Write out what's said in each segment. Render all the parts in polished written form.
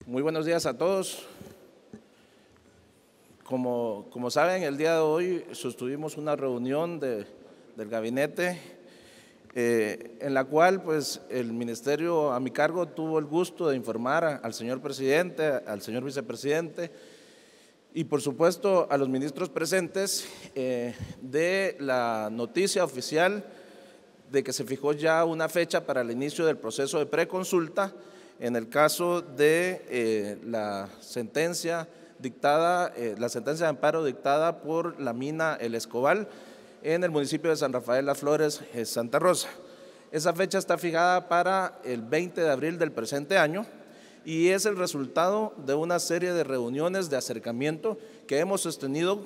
Muy buenos días a todos. Como saben, el día de hoy sostuvimos una reunión del gabinete en la cual pues, el ministerio a mi cargo tuvo el gusto de informar al señor presidente, al señor vicepresidente y por supuesto a los ministros presentes de la noticia oficial de que se fijó ya una fecha para el inicio del proceso de preconsulta en el caso de la sentencia de amparo dictada por la mina El Escobal en el municipio de San Rafael Las Flores, Santa Rosa. Esa fecha está fijada para el 20 de abril del presente año y es el resultado de una serie de reuniones de acercamiento que hemos sostenido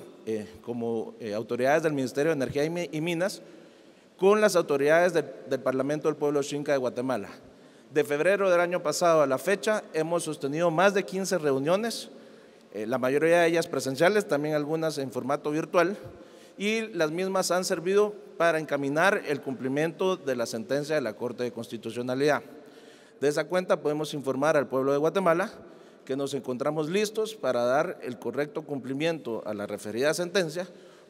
como autoridades del Ministerio de Energía y Minas con las autoridades del Parlamento del Pueblo Xinca de Guatemala. De febrero del año pasado a la fecha hemos sostenido más de 15 reuniones, la mayoría de ellas presenciales, también algunas en formato virtual, y las mismas han servido para encaminar el cumplimiento de la sentencia de la Corte de Constitucionalidad. De esa cuenta podemos informar al pueblo de Guatemala que nos encontramos listos para dar el correcto cumplimiento a la referida sentencia,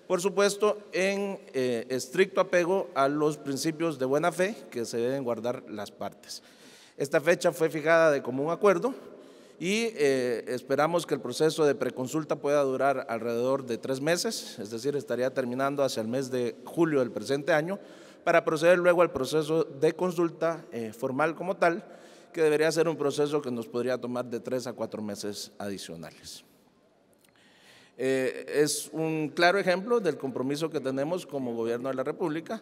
por supuesto en estricto apego a los principios de buena fe que se deben guardar las partes. Esta fecha fue fijada de común acuerdo y esperamos que el proceso de preconsulta pueda durar alrededor de 3 meses, es decir, estaría terminando hacia el mes de julio del presente año, para proceder luego al proceso de consulta formal como tal, que debería ser un proceso que nos podría tomar de 3 a 4 meses adicionales. Es un claro ejemplo del compromiso que tenemos como Gobierno de la República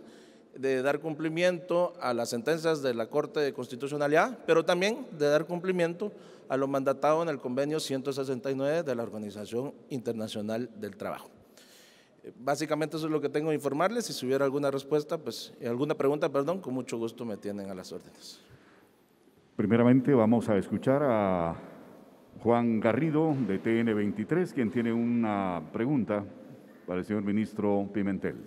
de dar cumplimiento a las sentencias de la Corte de Constitucionalidad, pero también de dar cumplimiento a lo mandatado en el convenio 169 de la Organización Internacional del Trabajo. Básicamente eso es lo que tengo que informarles y si hubiera alguna respuesta, pues alguna pregunta, perdón, con mucho gusto me tienen a las órdenes. Primeramente vamos a escuchar a Juan Garrido de TN23, quien tiene una pregunta para el señor ministro Pimentel.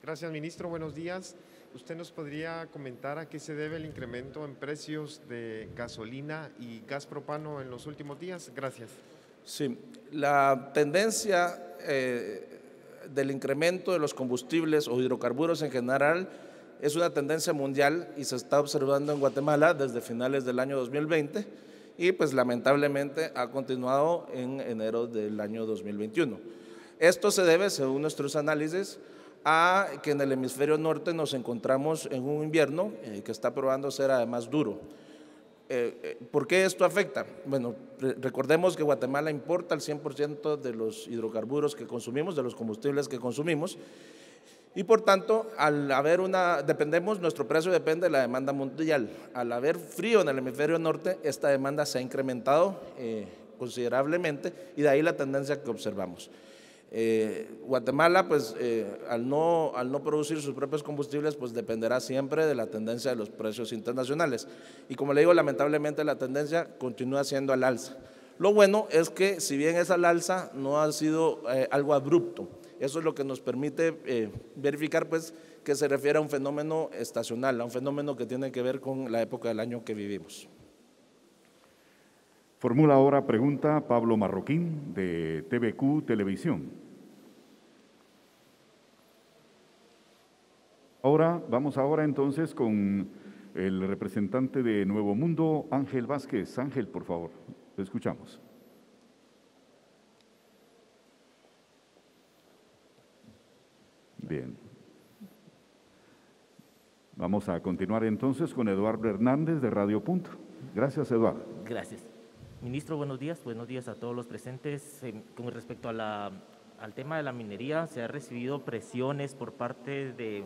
Gracias, ministro. Buenos días. ¿Usted nos podría comentar a qué se debe el incremento en precios de gasolina y gas propano en los últimos días? Gracias. Sí, la tendencia del incremento de los combustibles o hidrocarburos en general es una tendencia mundial y se está observando en Guatemala desde finales del año 2020 y pues lamentablemente ha continuado en enero del año 2021. Esto se debe, según nuestros análisis, a que en el hemisferio norte nos encontramos en un invierno que está probando ser además duro. ¿Por qué esto afecta? Bueno, recordemos que Guatemala importa el 100% de los hidrocarburos que consumimos, de los combustibles que consumimos, y por tanto, al haber nuestro precio depende de la demanda mundial. Al haber frío en el hemisferio norte, esta demanda se ha incrementado considerablemente y de ahí la tendencia que observamos. Guatemala, pues, al no producir sus propios combustibles, pues dependerá siempre de la tendencia de los precios internacionales. Y como le digo, lamentablemente la tendencia continúa siendo al alza. Lo bueno es que, si bien es al alza, no ha sido algo abrupto. Eso es lo que nos permite verificar, pues, que se refiere a un fenómeno estacional, a un fenómeno que tiene que ver con la época del año que vivimos. Formula ahora pregunta Pablo Marroquín de TVQ Televisión. Vamos ahora entonces con el representante de Nuevo Mundo, Ángel Vázquez. Ángel, por favor, te escuchamos. Bien. Vamos a continuar entonces con Eduardo Hernández de Radio Punto. Gracias, Eduardo. Gracias. Ministro, buenos días a todos los presentes. Con respecto a al tema de la minería, ¿se ha recibido presiones por parte de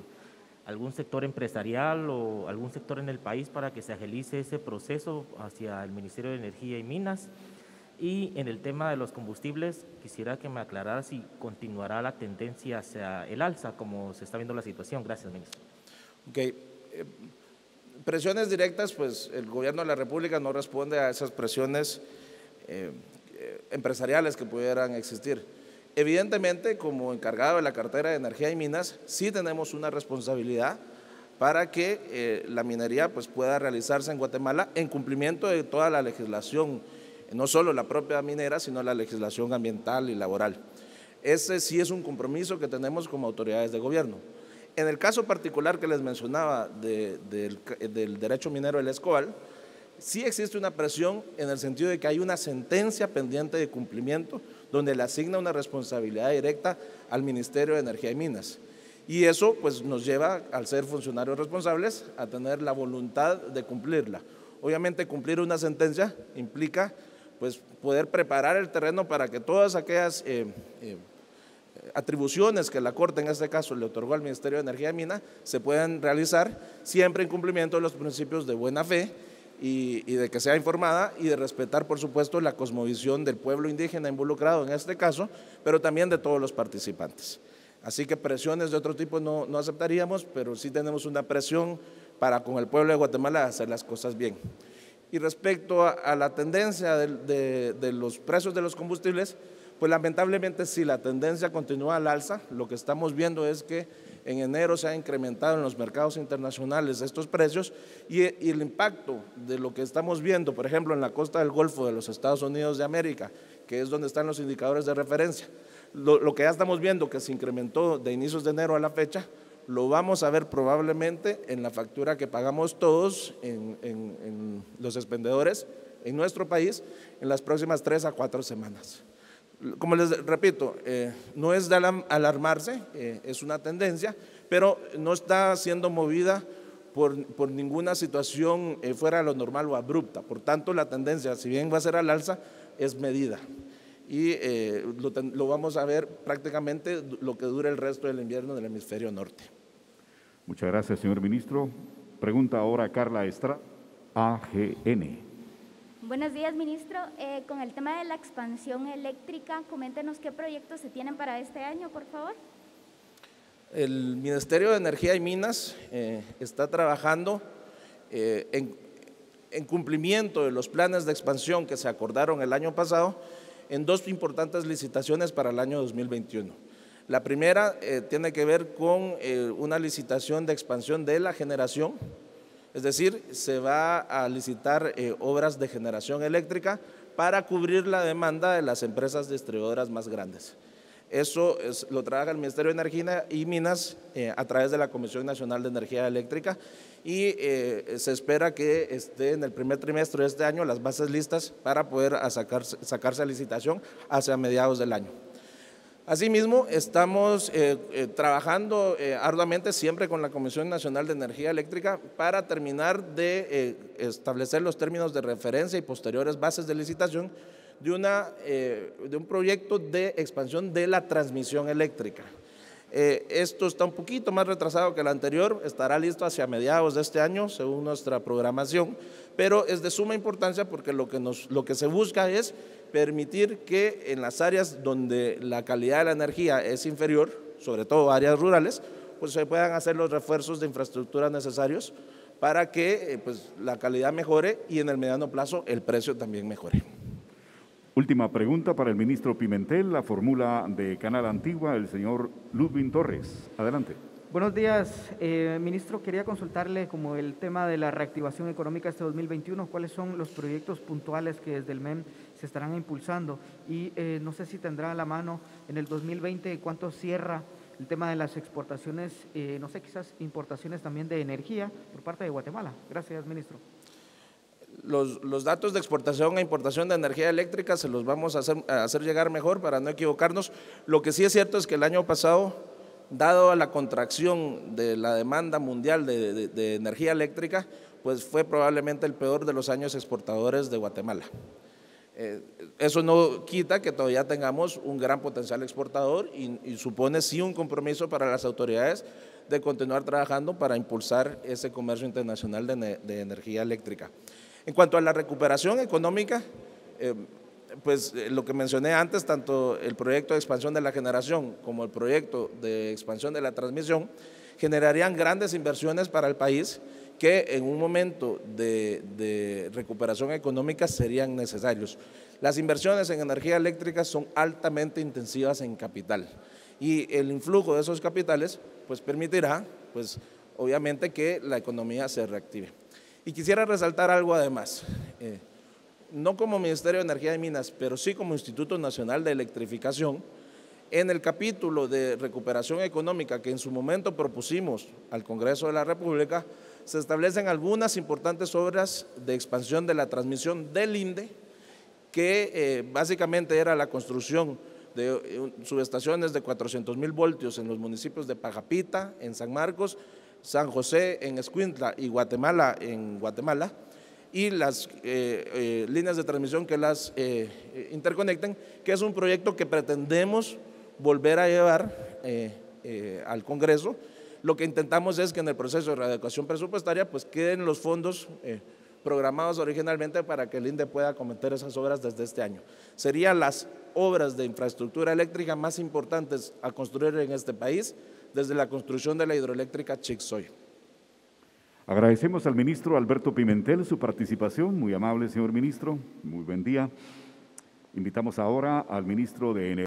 algún sector empresarial o algún sector en el país para que se agilice ese proceso hacia el Ministerio de Energía y Minas? Y en el tema de los combustibles, quisiera que me aclarara si continuará la tendencia hacia el alza, como se está viendo la situación. Gracias, ministro. Okay. Presiones directas, pues el Gobierno de la República no responde a esas presiones empresariales que pudieran existir. Evidentemente, como encargado de la cartera de Energía y Minas, sí tenemos una responsabilidad para que la minería pues, pueda realizarse en Guatemala en cumplimiento de toda la legislación, no solo la propia minera, sino la legislación ambiental y laboral. Ese sí es un compromiso que tenemos como autoridades de gobierno. En el caso particular que les mencionaba del derecho minero del Escobal, sí existe una presión en el sentido de que hay una sentencia pendiente de cumplimiento donde le asigna una responsabilidad directa al Ministerio de Energía y Minas. Y eso pues, nos lleva, al ser funcionarios responsables, a tener la voluntad de cumplirla. Obviamente cumplir una sentencia implica pues, poder preparar el terreno para que todas aquellas atribuciones que la Corte en este caso le otorgó al Ministerio de Energía y Minas se puedan realizar siempre en cumplimiento de los principios de buena fe y de que sea informada y de respetar por supuesto la cosmovisión del pueblo indígena involucrado en este caso, pero también de todos los participantes. Así que presiones de otro tipo no aceptaríamos, pero sí tenemos una presión para con el pueblo de Guatemala hacer las cosas bien. Y respecto a la tendencia de los precios de los combustibles, pues lamentablemente si la tendencia continúa al alza, lo que estamos viendo es que en enero se ha incrementado en los mercados internacionales estos precios y el impacto de lo que estamos viendo, por ejemplo, en la costa del Golfo de los Estados Unidos de América, que es donde están los indicadores de referencia, lo que ya estamos viendo que se incrementó de inicios de enero a la fecha, lo vamos a ver probablemente en la factura que pagamos todos en los expendedores en nuestro país en las próximas 3 a 4 semanas. Como les repito, no es de alarmarse, es una tendencia, pero no está siendo movida por ninguna situación fuera de lo normal o abrupta. Por tanto, la tendencia, si bien va a ser al alza, es medida. Y lo vamos a ver prácticamente lo que dure el resto del invierno del hemisferio norte. Muchas gracias, señor ministro. Pregunta ahora Carla Estrada, AGN. Buenos días, ministro. Con el tema de la expansión eléctrica, coméntenos qué proyectos se tienen para este año, por favor. El Ministerio de Energía y Minas está trabajando en cumplimiento de los planes de expansión que se acordaron el año pasado en 2 importantes licitaciones para el año 2021. La primera tiene que ver con una licitación de expansión de la generación, es decir, se va a licitar obras de generación eléctrica para cubrir la demanda de las empresas distribuidoras más grandes. Eso lo trabaja el Ministerio de Energía y Minas a través de la Comisión Nacional de Energía Eléctrica y se espera que esté en el primer trimestre de este año las bases listas para poder sacarse a licitación hacia mediados del año. Asimismo, estamos trabajando arduamente siempre con la Comisión Nacional de Energía Eléctrica para terminar de establecer los términos de referencia y posteriores bases de licitación de un proyecto de expansión de la transmisión eléctrica. Esto está un poquito más retrasado que el anterior, estará listo hacia mediados de este año según nuestra programación, pero es de suma importancia porque lo que se busca es permitir que en las áreas donde la calidad de la energía es inferior, sobre todo áreas rurales, pues se puedan hacer los refuerzos de infraestructura necesarios para que pues, la calidad mejore y en el mediano plazo el precio también mejore. Última pregunta para el ministro Pimentel, la fórmula de Canal Antigua, el señor Ludwin Torres. Adelante. Buenos días, ministro. Quería consultarle como el tema de la reactivación económica este 2021, cuáles son los proyectos puntuales que desde el MEM se estarán impulsando y no sé si tendrá a la mano en el 2020 cuánto cierra el tema de las exportaciones, no sé, quizás importaciones también de energía por parte de Guatemala. Gracias, ministro. Los datos de exportación e importación de energía eléctrica se los vamos a hacer llegar mejor para no equivocarnos. Lo que sí es cierto es que el año pasado, dado a la contracción de la demanda mundial de energía eléctrica, pues fue probablemente el peor de los años exportadores de Guatemala. Eso no quita que todavía tengamos un gran potencial exportador y supone sí un compromiso para las autoridades de continuar trabajando para impulsar ese comercio internacional de energía eléctrica. En cuanto a la recuperación económica, pues lo que mencioné antes, tanto el proyecto de expansión de la generación como el proyecto de expansión de la transmisión generarían grandes inversiones para el país que en un momento de recuperación económica serían necesarios. Las inversiones en energía eléctrica son altamente intensivas en capital y el influjo de esos capitales pues permitirá pues obviamente que la economía se reactive. Y quisiera resaltar algo además, no como Ministerio de Energía y Minas, pero sí como Instituto Nacional de Electrificación, en el capítulo de recuperación económica que en su momento propusimos al Congreso de la República, se establecen algunas importantes obras de expansión de la transmisión del INDE, que básicamente era la construcción de subestaciones de 400.000 voltios en los municipios de Pajapita, en San Marcos, San José en Escuintla y Guatemala en Guatemala, y las líneas de transmisión que las interconecten, que es un proyecto que pretendemos volver a llevar al Congreso. Lo que intentamos es que en el proceso de readecuación presupuestaria pues queden los fondos programados originalmente para que el INDE pueda acometer esas obras desde este año. Serían las obras de infraestructura eléctrica más importantes a construir en este país desde la construcción de la hidroeléctrica Chixoy. Agradecemos al ministro Alberto Pimentel su participación. Muy amable, señor ministro. Muy buen día. Invitamos ahora al ministro de Energía.